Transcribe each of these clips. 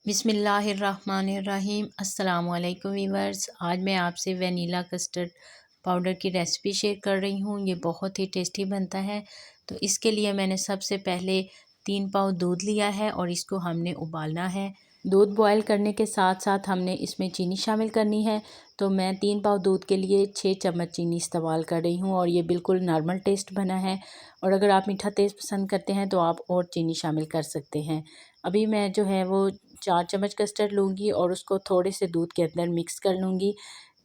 बिस्मिल्लाहिर्रहमानिर्रहीम। अस्सलाम वालेकुम वीवर्स। आज मैं आपसे वनीला कस्टर्ड पाउडर की रेसिपी शेयर कर रही हूँ। ये बहुत ही टेस्टी बनता है। तो इसके लिए मैंने सबसे पहले 3 पाव दूध लिया है और इसको हमने उबालना है। दूध बॉयल करने के साथ साथ हमने इसमें चीनी शामिल करनी है। तो मैं 3 पाव दूध के लिए 6 चम्मच चीनी इस्तेमाल कर रही हूँ और ये बिल्कुल नॉर्मल टेस्ट बना है। और अगर आप मीठा टेस्ट पसंद करते हैं तो आप और चीनी शामिल कर सकते हैं। अभी मैं जो है वो 4 चम्मच कस्टर्ड लूँगी और उसको थोड़े से दूध के अंदर मिक्स कर लूँगी,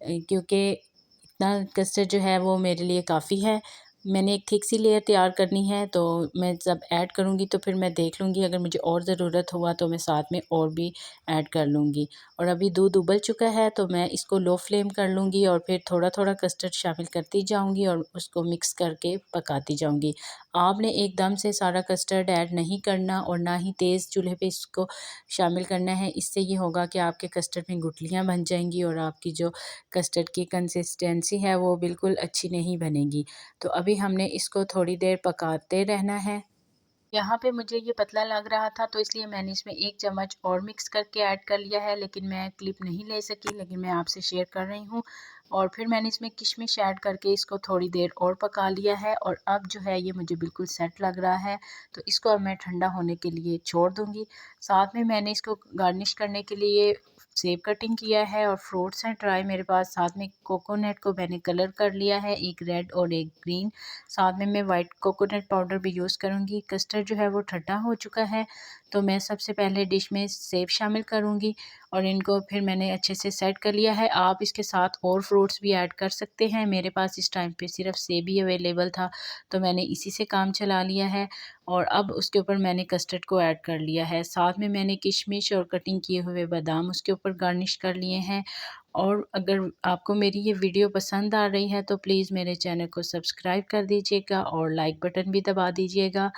क्योंकि इतना कस्टर्ड जो है वो मेरे लिए काफ़ी है। मैंने एक थिक सी लेयर तैयार करनी है, तो मैं जब ऐड करूँगी तो फिर मैं देख लूँगी, अगर मुझे और ज़रूरत हुआ तो मैं साथ में और भी ऐड कर लूँगी। और अभी दूध उबल चुका है तो मैं इसको लो फ्लेम कर लूँगी और फिर थोड़ा थोड़ा कस्टर्ड शामिल करती जाऊँगी और उसको मिक्स करके पकाती जाऊँगी। आपने एकदम से सारा कस्टर्ड ऐड नहीं करना और ना ही तेज़ चूल्हे पे इसको शामिल करना है। इससे ये होगा कि आपके कस्टर्ड में गुठलियाँ बन जाएंगी और आपकी जो कस्टर्ड की कंसिस्टेंसी है वो बिल्कुल अच्छी नहीं बनेगी। तो अभी हमने इसको थोड़ी देर पकाते रहना है। यहाँ पे मुझे ये पतला लग रहा था तो इसलिए मैंने इसमें 1 चम्मच और मिक्स करके ऐड कर लिया है, लेकिन मैं क्लिप नहीं ले सकी, लेकिन मैं आपसे शेयर कर रही हूँ। और फिर मैंने इसमें किशमिश ऐड करके इसको थोड़ी देर और पका लिया है और अब जो है ये मुझे बिल्कुल सेट लग रहा है। तो इसको अब मैं ठंडा होने के लिए छोड़ दूँगी। साथ में मैंने इसको गार्निश करने के लिए सेब कटिंग किया है और फ्रूट्स हैं ड्राई मेरे पास। साथ में कोकोनट को मैंने कलर कर लिया है, एक रेड और एक ग्रीन। साथ में मैं वाइट कोकोनट पाउडर भी यूज़ करूँगी। कस्टर्ड जो है वो ठंडा हो चुका है, तो मैं सबसे पहले डिश में सेब शामिल करूँगी और इनको फिर मैंने अच्छे से सेट कर लिया है। आप इसके साथ और फ्रूट्स भी ऐड कर सकते हैं। मेरे पास इस टाइम पे सिर्फ सेब ही अवेलेबल था, तो मैंने इसी से काम चला लिया है। और अब उसके ऊपर मैंने कस्टर्ड को ऐड कर लिया है। साथ में मैंने किशमिश और कटिंग किए हुए बादाम उसके ऊपर गार्निश कर लिए हैं। और अगर आपको मेरी ये वीडियो पसंद आ रही है तो प्लीज़ मेरे चैनल को सब्सक्राइब कर दीजिएगा और लाइक बटन भी दबा दीजिएगा।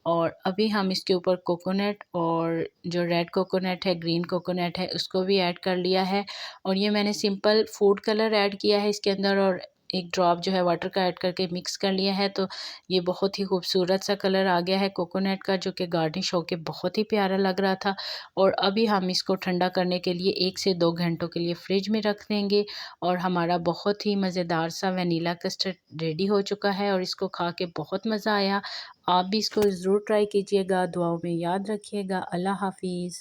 और अभी हम इसके ऊपर कोकोनट और जो रेड कोकोनट है, ग्रीन कोकोनट है, उसको भी ऐड कर लिया है। और ये मैंने सिंपल फूड कलर ऐड किया है इसके अंदर और एक ड्रॉप जो है वाटर का ऐड करके मिक्स कर लिया है। तो ये बहुत ही खूबसूरत सा कलर आ गया है कोकोनट का, जो कि गार्निश होके बहुत ही प्यारा लग रहा था। और अभी हम इसको ठंडा करने के लिए 1 से 2 घंटों के लिए फ्रिज में रख देंगे और हमारा बहुत ही मज़ेदार सा वनीला कस्टर्ड रेडी हो चुका है और इसको खा के बहुत मज़ा आया। आप भी इसको ज़रूर ट्राई कीजिएगा। दुआओं में याद रखिएगा। अल्लाह हाफ़िज़।